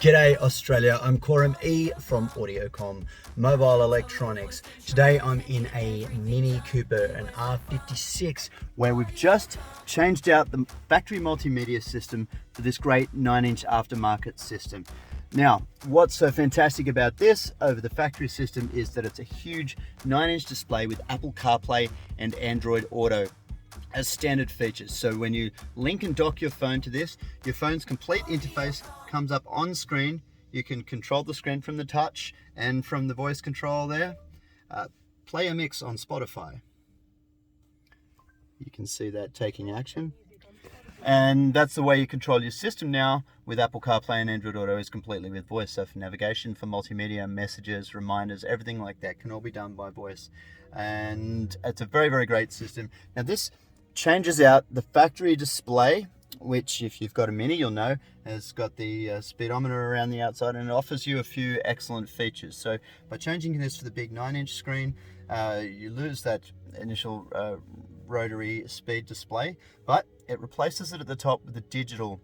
G'day Australia, I'm Coram E from Audiocom Mobile Electronics. Today I'm in a Mini Cooper, an R56, where we've just changed out the factory multimedia system for this great 9-inch aftermarket system. Now, what's so fantastic about this over the factory system is that it's a huge 9-inch display with Apple CarPlay and Android Auto as standard features. So when you link and dock your phone to this, your phone's complete interface comes up on screen. You can control the screen from the touch and from the voice control there. Play a mix on Spotify. You can see that taking action. And that's the way you control your system now with Apple CarPlay and Android Auto is completely with voice. So for navigation, for multimedia, messages, reminders, everything like that can all be done by voice. And it's a very, very great system. Now this changes out the factory display, which if you've got a Mini, you'll know, has got the speedometer around the outside, and it offers you a few excellent features. So by changing this for the big 9-inch screen, you lose that initial rotary speed display, but it replaces it at the top with a digital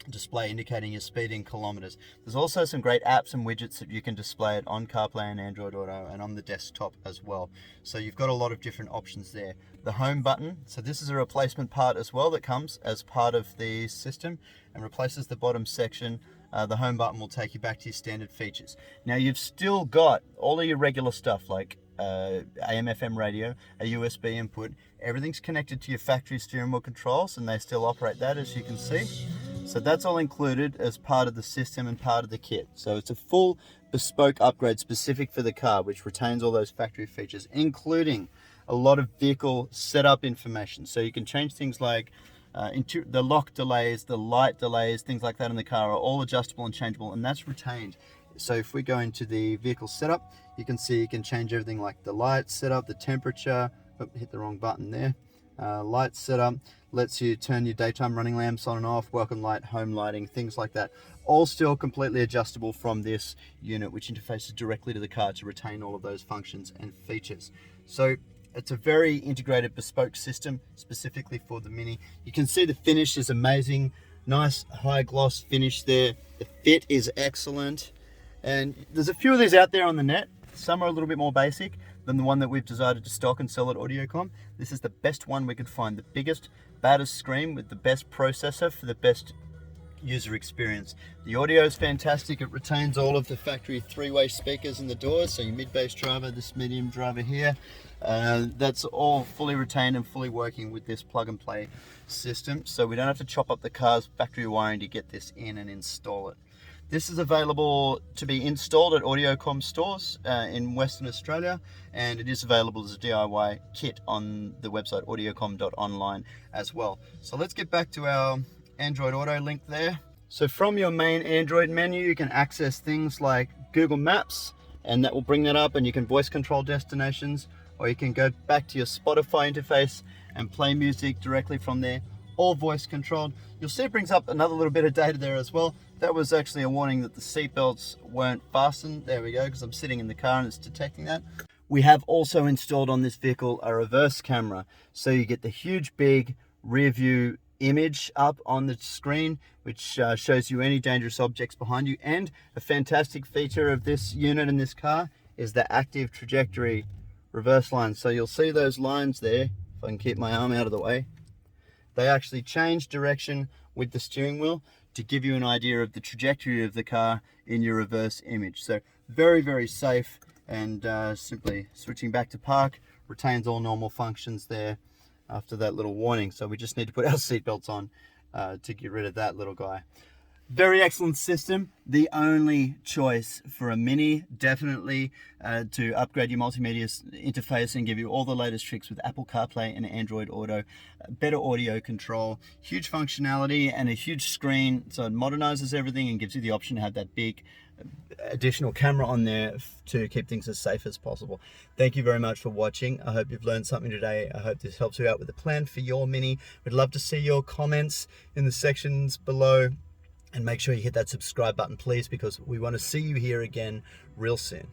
display indicating your speed in kilometers. There's also some great apps and widgets that you can display it on CarPlay and Android Auto and on the desktop as well. So you've got a lot of different options there. The home button, so this is a replacement part as well that comes as part of the system and replaces the bottom section. The home button will take you back to your standard features. Now you've still got all of your regular stuff like AM/FM radio, a USB input. Everything's connected to your factory steering wheel controls and they still operate that, as you can see. So that's all included as part of the system and part of the kit. So it's a full bespoke upgrade specific for the car, which retains all those factory features, including a lot of vehicle setup information. So you can change things like the lock delays, the light delays, things like that in the car are all adjustable and changeable, and that's retained. So if we go into the vehicle setup, you can see you can change everything like the light setup, the temperature, hit the wrong button there. Light setup lets you turn your daytime running lamps on and off, welcome light, home lighting, things like that. All still completely adjustable from this unit, which interfaces directly to the car to retain all of those functions and features. So it's a very integrated bespoke system specifically for the Mini. You can see the finish is amazing. Nice high gloss finish there. The fit is excellent. And there's a few of these out there on the net. Some are a little bit more basic than the one that we've decided to stock and sell at Audiocom. This is the best one we could find, the biggest, baddest screen with the best processor for the best user experience. The audio is fantastic. It retains all of the factory 3-way speakers in the doors, so your mid-bass driver, this medium driver here, that's all fully retained and fully working with this plug and play system, so we don't have to chop up the car's factory wiring to get this in and install it. This is available to be installed at Audiocom stores in Western Australia, and it is available as a DIY kit on the website audiocom.online as well. So let's get back to our Android Auto link there. So from your main Android menu, you can access things like Google Maps, and that will bring that up, and you can voice control destinations, or you can go back to your Spotify interface and play music directly from there, all voice controlled. You'll see it brings up another little bit of data there as well. That was actually a warning that the seatbelts weren't fastened. There we go, because I'm sitting in the car and it's detecting that. We have also installed on this vehicle a reverse camera. So you get the huge big rear view image up on the screen, which shows you any dangerous objects behind you. And a fantastic feature of this unit in this car is the active trajectory reverse lines. So you'll see those lines there, if I can keep my arm out of the way. They actually change direction with the steering wheel to give you an idea of the trajectory of the car in your reverse image. So very, very safe, and simply switching back to park retains all normal functions there after that little warning. So we just need to put our seatbelts on to get rid of that little guy. Very excellent system. The only choice for a Mini, definitely, to upgrade your multimedia interface and give you all the latest tricks with Apple CarPlay and Android Auto, better audio control, huge functionality and a huge screen, so it modernizes everything and gives you the option to have that big additional camera on there to keep things as safe as possible. Thank you very much for watching. I hope you've learned something today. I hope this helps you out with the plan for your Mini. We'd love to see your comments in the sections below. And make sure you hit that subscribe button, please, because we want to see you here again real soon.